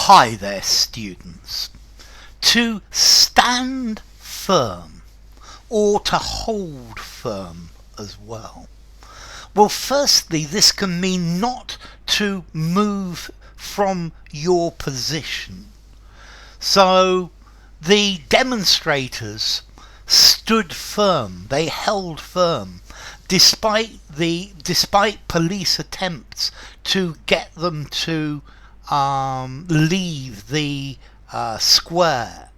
Hi there, students. To stand firm, or to hold firm as well. Well, firstly, this can mean not to move from your position. So the demonstrators stood firm, they held firm, despite police attempts to get them to leave the square.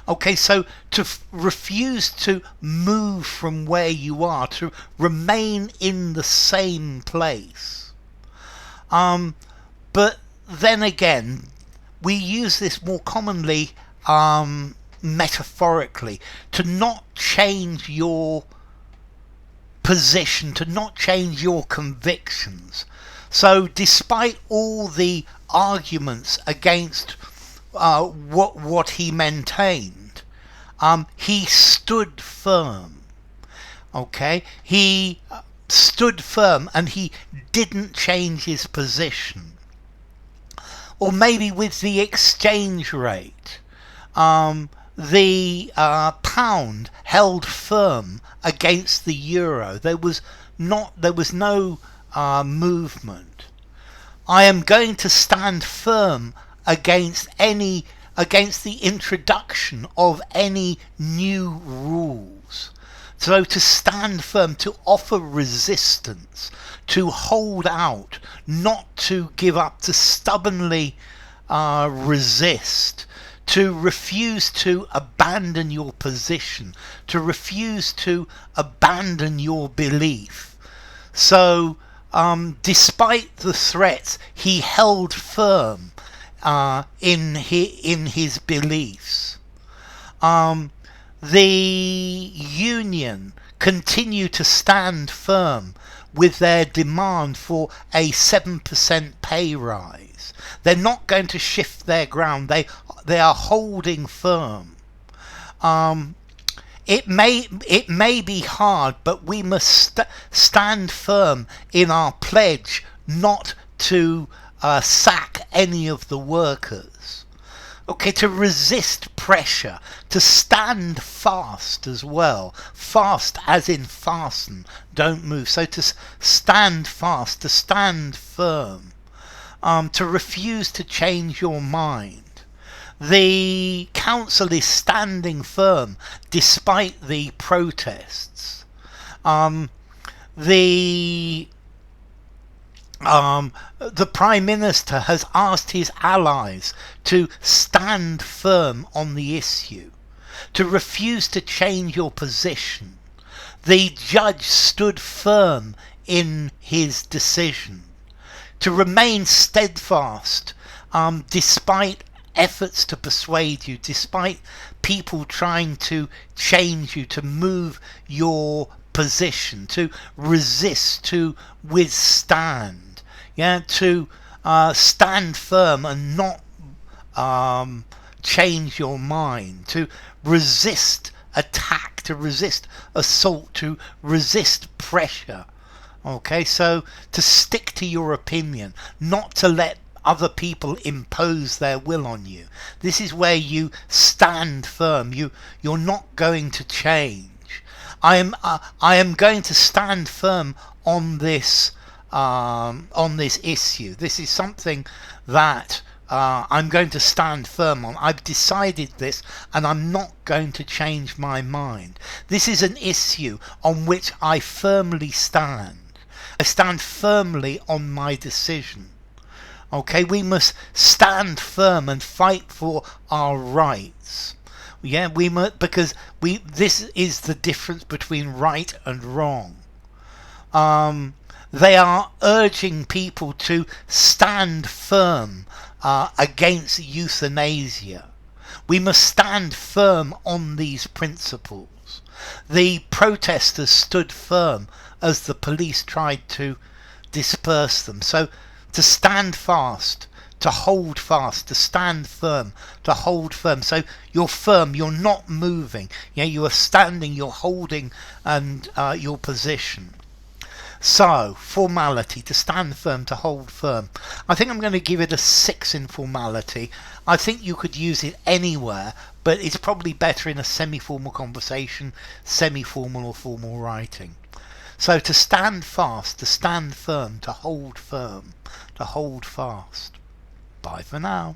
Okay, so to refuse to move from where you are, to remain in the same place. But then again, we use this more commonly metaphorically, to not change your position, to not change your convictions. So despite all the arguments against what he maintained, he stood firm. Okay, he stood firm and he didn't change his position. Or maybe with the exchange rate, the pound held firm against the euro. There was no movement. I am going to stand firm against the introduction of any new rules. So to stand firm, to offer resistance, to hold out, not to give up, to stubbornly resist, to refuse to abandon your position, to refuse to abandon your belief. So despite the threats, he held firm in his beliefs. The union continued to stand firm with their demand for a 7% pay rise. They're not going to shift their ground. They are holding firm. It may be hard, but we must stand firm in our pledge not to sack any of the workers. Okay, to resist pressure, to stand fast as well. Fast as in fasten, don't move. So to stand fast, to stand firm, to refuse to change your mind. The council is standing firm despite the protests. The Prime Minister has asked his allies to stand firm on the issue, to refuse to change your position. The judge stood firm in his decision, to remain steadfast despite efforts to persuade you, despite people trying to change you, to move your position, to resist, to withstand, to stand firm and not change your mind, to resist attack, to resist assault, to resist pressure. Okay, so to stick to your opinion, not to let other people impose their will on you. This is where you stand firm. You're not going to change. I am going to stand firm on this issue. This is something that I'm going to stand firm on. I've decided this and I'm not going to change my mind. This is an issue on which I firmly stand. I stand firmly on my decision. Okay, we must stand firm and fight for our rights. Yeah, we must, because this is the difference between right and wrong. They are urging people to stand firm against euthanasia. We must stand firm on these principles. The protesters stood firm as the police tried to disperse them. So to stand fast, to hold fast, to stand firm, to hold firm. So you're firm, you're not moving. You are standing, you're holding and your position. So, formality, to stand firm, to hold firm. I think I'm going to give it a 6 in formality. I think you could use it anywhere, but it's probably better in a semi-formal conversation, semi-formal or formal writing. So to stand fast, to stand firm, to hold fast. Bye for now.